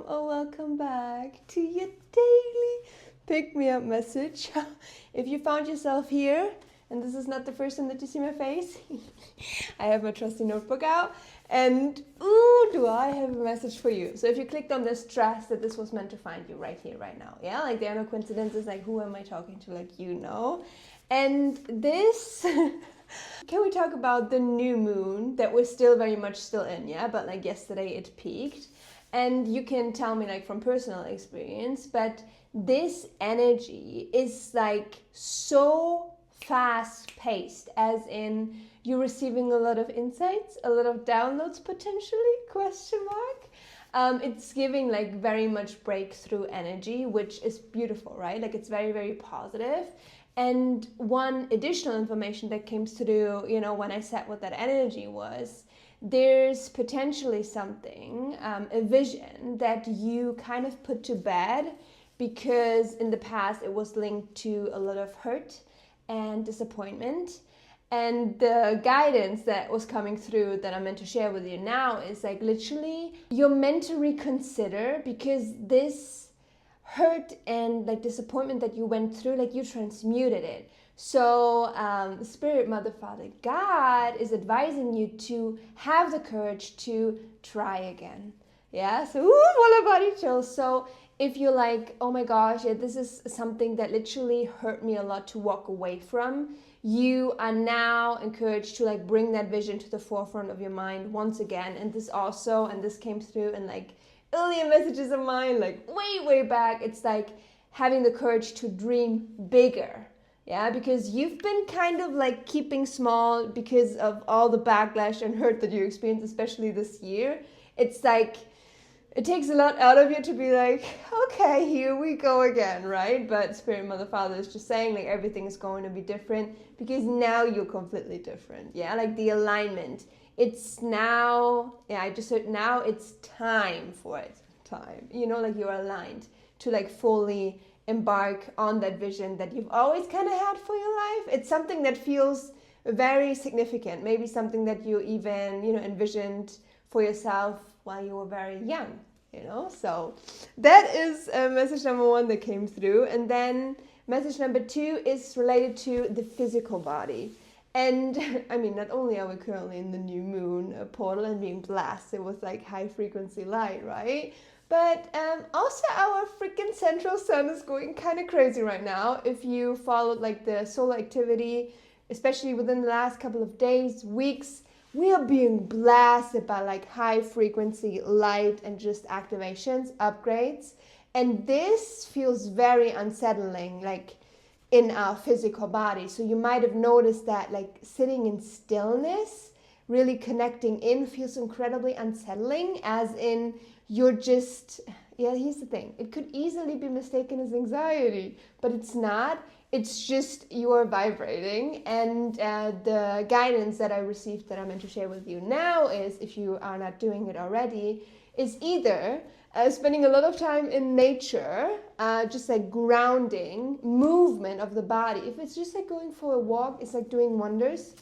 welcome back to your daily pick-me-up message. If you found yourself here, and this is not the first time that you see my face, I have my trusty notebook out, and ooh, do I have a message for you. So if you clicked on this, trust that this was meant to find you right here, right now. Yeah, like there are no coincidences, like who am I talking to, like you know. And this... Can we talk about the new moon that we're still very much still in, yeah? But like yesterday it peaked. And you can tell me like from personal experience, but this energy is like so fast paced, as in you're receiving a lot of insights, a lot of downloads potentially, question mark. It's giving like very much breakthrough energy, which is beautiful, right? Like it's very, very positive. And one additional information that came through, you know, when I said what that energy was, there's potentially something, a vision that you kind of put to bed because in the past it was linked to a lot of hurt and disappointment. And the guidance that was coming through that I'm meant to share with you now is like literally you're meant to reconsider, because this hurt and like disappointment that you went through, like you transmuted it. So Spirit, Mother, Father, God is advising you to have the courage to try again. Yeah, so what about each other? So if you're like, oh my gosh, yeah, this is something that literally hurt me a lot to walk away from, you are now encouraged to like bring that vision to the forefront of your mind once again. And this also, and this came through in like earlier messages of mine, like way back, it's like having the courage to dream bigger. Yeah, because you've been kind of like keeping small because of all the backlash and hurt that you experienced, especially this year. It's like, it takes a lot out of you to be like, okay, here we go again, right? But Spirit, Mother, Father is just saying like everything is going to be different because now you're completely different. Yeah, like the alignment. It's now, yeah, I just heard now it's time for it. Time. You know, like you're aligned to like fully embark on that vision that you've always kind of had for your life. It's something that feels very significant. Maybe something that you even, you know, envisioned for yourself while you were very young, you know. So that is message number one that came through. And then message number two is related to the physical body. And I mean, not only are we currently in the new moon portal and being blasted with like high frequency light, right? But also our freaking central sun is going kind of crazy right now. If you followed like the solar activity, especially within the last couple of days, weeks, we are being blasted by like high frequency light and just activations, upgrades. And this feels very unsettling, like in our physical body. So you might have noticed that like sitting in stillness, really connecting in, feels incredibly unsettling, as in you're just, yeah, here's the thing. It could easily be mistaken as anxiety, but it's not. It's just you're vibrating. And the guidance that I received that I'm meant to share with you now is, if you are not doing it already, is either spending a lot of time in nature, just like grounding, movement of the body. If it's just like going for a walk, it's like doing wonders.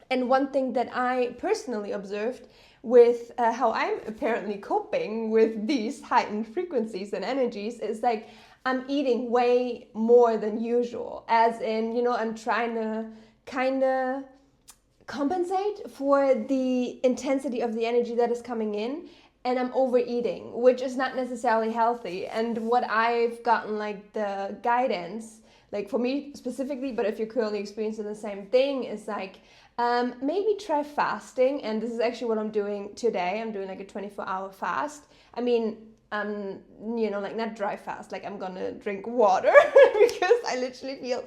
And one thing that I personally observed with how I'm apparently coping with these heightened frequencies and energies is like I'm eating way more than usual, as in, you know, I'm trying to kind of compensate for the intensity of the energy that is coming in, and I'm overeating, which is not necessarily healthy. And what I've gotten like the guidance, like for me specifically, but if you're currently experiencing the same thing, is like maybe try fasting. And this is actually what I'm doing today. I'm doing like a 24-hour fast. I mean, you know, like not dry fast, like I'm gonna drink water because I literally feel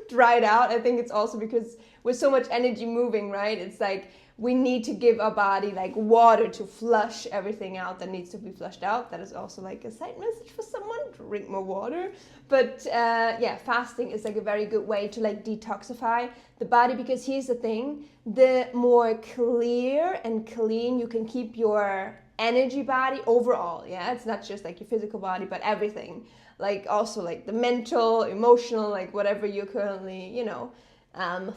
dried out. I think it's also because with so much energy moving, right? It's like we need to give our body like water to flush everything out that needs to be flushed out. That is also like a side message for someone, drink more water. But yeah, fasting is like a very good way to like detoxify the body, because here's the thing, the more clear and clean you can keep your energy body overall, yeah, it's not just like your physical body, but everything, like also like the mental, emotional, like whatever you're currently, you know,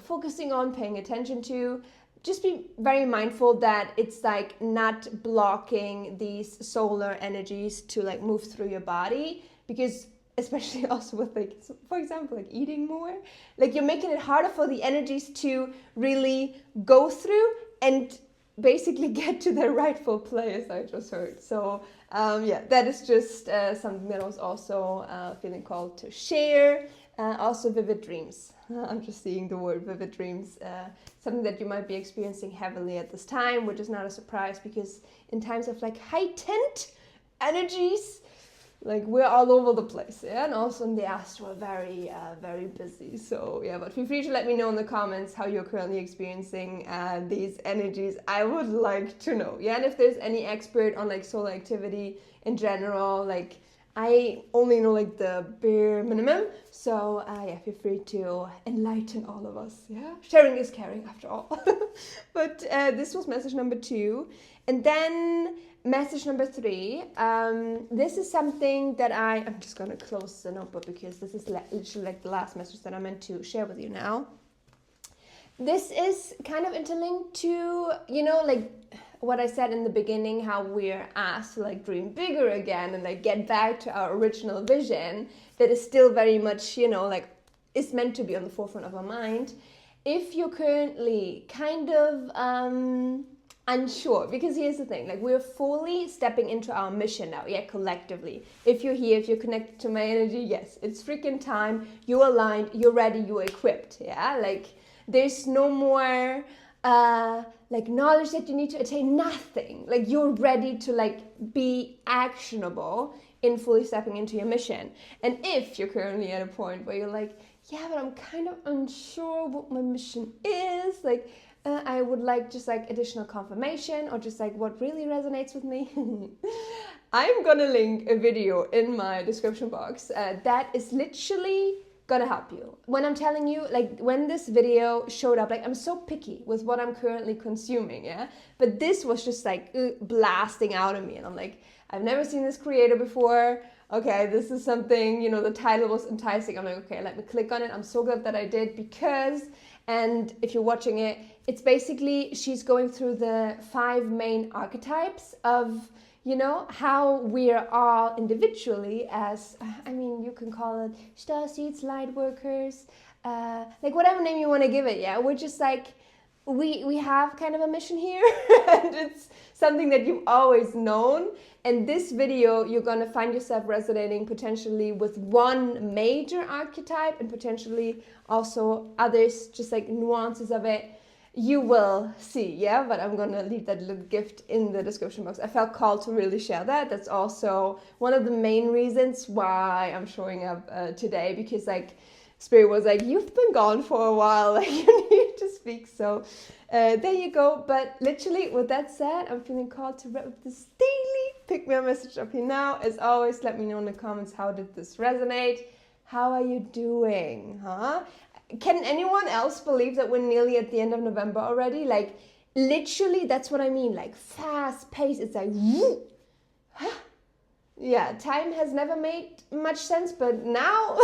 focusing on, paying attention to, just be very mindful that it's like not blocking these solar energies to like move through your body, because especially also with like, for example, like eating more, like you're making it harder for the energies to really go through and basically get to their rightful place, I just heard. So yeah, that is just something that I was also feeling called to share. Also vivid dreams. I'm just seeing the word vivid dreams. Something that you might be experiencing heavily at this time, which is not a surprise, because in times of like heightened energies, like we're all over the place, yeah, and also in the astral, very busy. So yeah, but feel free to let me know in the comments how you're currently experiencing these energies. I would like to know, yeah, and if there's any expert on like solar activity in general, like I only know like the bare minimum. So yeah, feel free to enlighten all of us. Yeah, sharing is caring after all. But this was message number 2, and then message number 3. This is something that I'm just gonna close the notebook because this is literally like the last message that I meant to share with you now. This is kind of interlinked to, you know, like what I said in the beginning, how we're asked to like dream bigger again and like get back to our original vision that is still very much, you know, like is meant to be on the forefront of our mind. If you're currently kind of unsure, because here's the thing, like we're fully stepping into our mission now, yeah, collectively. If you're here, if you're connected to my energy, yes, it's freaking time. You're aligned, you're ready, you're equipped, yeah, like there's no more like knowledge that you need to attain, nothing. Like you're ready to like be actionable in fully stepping into your mission. And if you're currently at a point where you're like, yeah, but I'm kind of unsure what my mission is, like I would like just like additional confirmation or just like what really resonates with me, I'm gonna link a video in my description box that is literally gonna help you. When I'm telling you, like when this video showed up, like I'm so picky with what I'm currently consuming, yeah? But this was just like blasting out of me, and I'm like, I've never seen this creator before. Okay, this is something, you know, the title was enticing. I'm like, okay, let me click on it. I'm so glad that I did, because, and if you're watching it, it's basically, she's going through the 5 main archetypes of, you know, how we're all individually as, I mean, you can call it star seeds, light workers, like whatever name you want to give it, yeah? We're just like, we have kind of a mission here, and it's something that you've always known. And this video, you're going to find yourself resonating potentially with one major archetype and potentially also others, just like nuances of it. You will see, yeah, but I'm gonna leave that little gift in the description box. I felt called to really share that. That's also one of the main reasons why I'm showing up today, because like Spirit was like, you've been gone for a while, like you need to speak. So there you go. But literally, with that said, I'm feeling called to wrap up this daily pick me up message up here now. As always, let me know in the comments, how did this resonate? How are you doing, huh? Can anyone else believe that we're nearly at the end of November already? Like, literally, that's what I mean. Like, fast pace. It's like, whoo, huh? Yeah, time has never made much sense, but now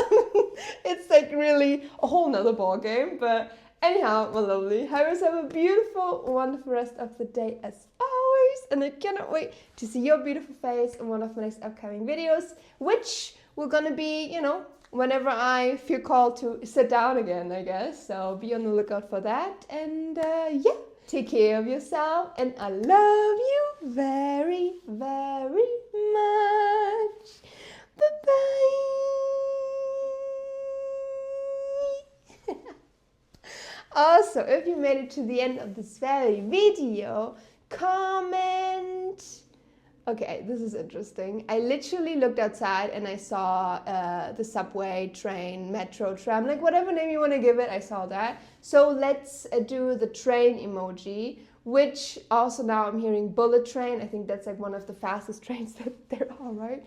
it's like really a whole nother ball game. But anyhow, my lovely, have yourself a beautiful, wonderful rest of the day as always. And I cannot wait to see your beautiful face in one of my next upcoming videos, which we're gonna be, you know, whenever I feel called to sit down again, I guess. So be on the lookout for that. And yeah, take care of yourself. And I love you very, very much. Bye-bye. Also, if you made it to the end of this very video, comment. Okay, this is interesting. I literally looked outside and I saw the subway, train, metro, tram, like whatever name you want to give it, I saw that. So let's do the train emoji, which also now I'm hearing bullet train. I think that's like one of the fastest trains that there are, right?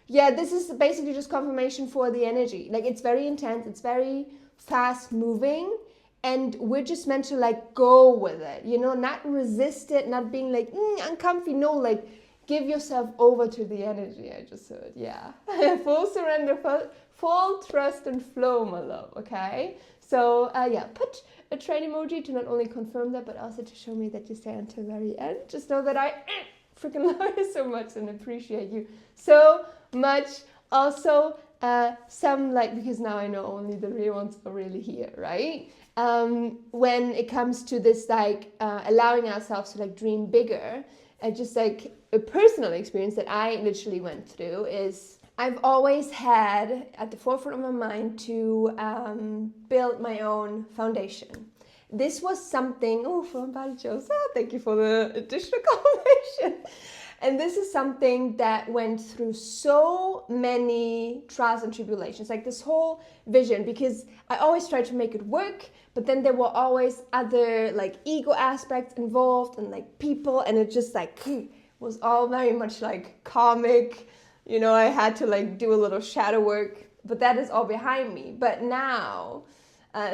Yeah, this is basically just confirmation for the energy. Like it's very intense, it's very fast moving. And we're just meant to like go with it, you know, not resist it, not being like uncomfy, no, like give yourself over to the energy, I just heard, yeah. Full surrender, full trust and flow, my love, okay? So, yeah, put a train emoji to not only confirm that, but also to show me that you stay until the very end. Just know that I freaking love you so much and appreciate you so much. Also, some like, because now I know only the real ones are really here, right? When it comes to this like allowing ourselves to like dream bigger, just like a personal experience that I literally went through is I've always had at the forefront of my mind to build my own foundation. This was something, from Barjos, thank you for the additional confirmation. And this is something that went through so many trials and tribulations, like this whole vision, because I always tried to make it work, but then there were always other like ego aspects involved and like people, and it just like was all very much like karmic. You know, I had to like do a little shadow work, but that is all behind me. But now,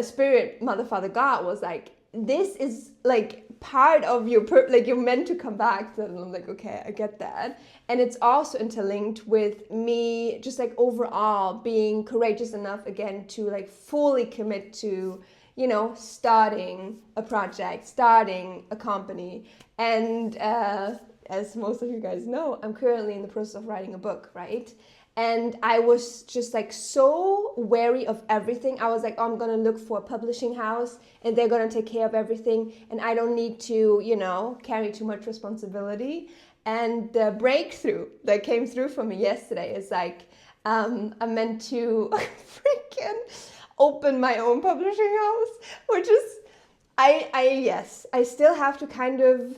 Spirit, Mother, Father, God was like, this is like part of your like you're meant to come back to. And I'm like, okay, I get that. And it's also interlinked with me just like overall being courageous enough again to like fully commit to, you know, starting a project, starting a company. And as most of you guys know, I'm currently in the process of writing a book, right? And I was just like so wary of everything. I was like, I'm going to look for a publishing house and they're going to take care of everything. And I don't need to, you know, carry too much responsibility. And the breakthrough that came through for me yesterday is like, I'm meant to freaking open my own publishing house, which is, I still have to kind of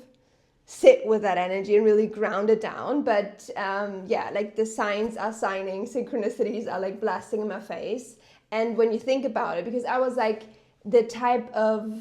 sit with that energy and really ground it down. But yeah, like the signs are signing, synchronicities are like blasting in my face. And when you think about it, because I was like, the type of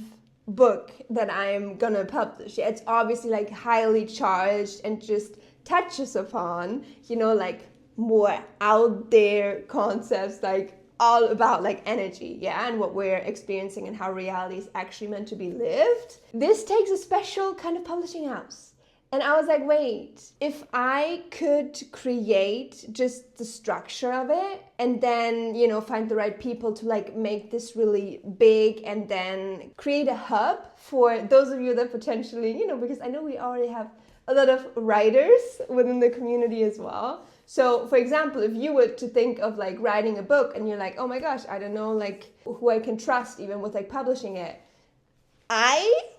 book that I'm gonna publish, it's obviously like highly charged and just touches upon, you know, like more out there concepts, like all about like energy, yeah, and what we're experiencing and how reality is actually meant to be lived. This takes a special kind of publishing house. And I was like, wait, if I could create just the structure of it and then, you know, find the right people to like make this really big and then create a hub for those of you that potentially, you know, because I know we already have a lot of writers within the community as well. So, for example, if you were to think of like writing a book and you're like, oh my gosh, I don't know like who I can trust even with like publishing it.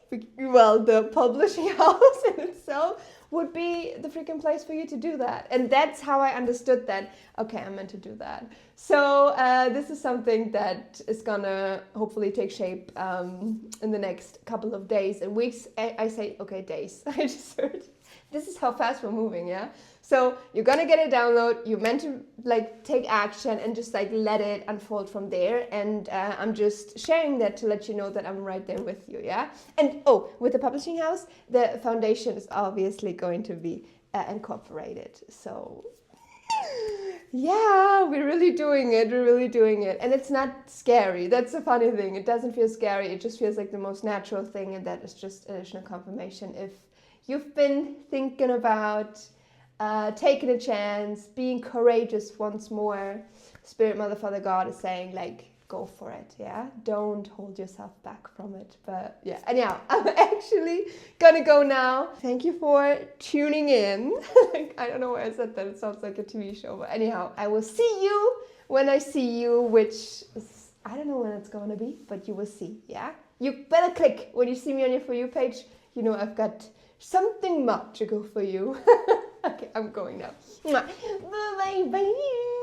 The publishing house in itself would be the freaking place for you to do that. And that's how I understood that, okay, I'm meant to do that. So this is something that is gonna hopefully take shape in the next couple of days and weeks. I say, okay, days. I just heard. This is how fast we're moving, yeah? So you're gonna get a download, you're meant to like take action and just like let it unfold from there. And I'm just sharing that to let you know that I'm right there with you, yeah? And with the publishing house, the foundation is obviously going to be incorporated. So yeah, we're really doing it, And it's not scary, that's the funny thing. It doesn't feel scary, it just feels like the most natural thing, and that is just additional confirmation. If you've been thinking about taking a chance, being courageous once more, Spirit, Mother, Father, God is saying like, go for it, yeah? Don't hold yourself back from it. But yeah, anyhow, I'm actually gonna go now. Thank you for tuning in. I don't know why I said that, it sounds like a TV show, but anyhow, I will see you when I see you, which is, I don't know when it's gonna be, but you will see, yeah? You better click when you see me on your For You page. You know I've got something magical for you. Okay, I'm going now. Bye bye.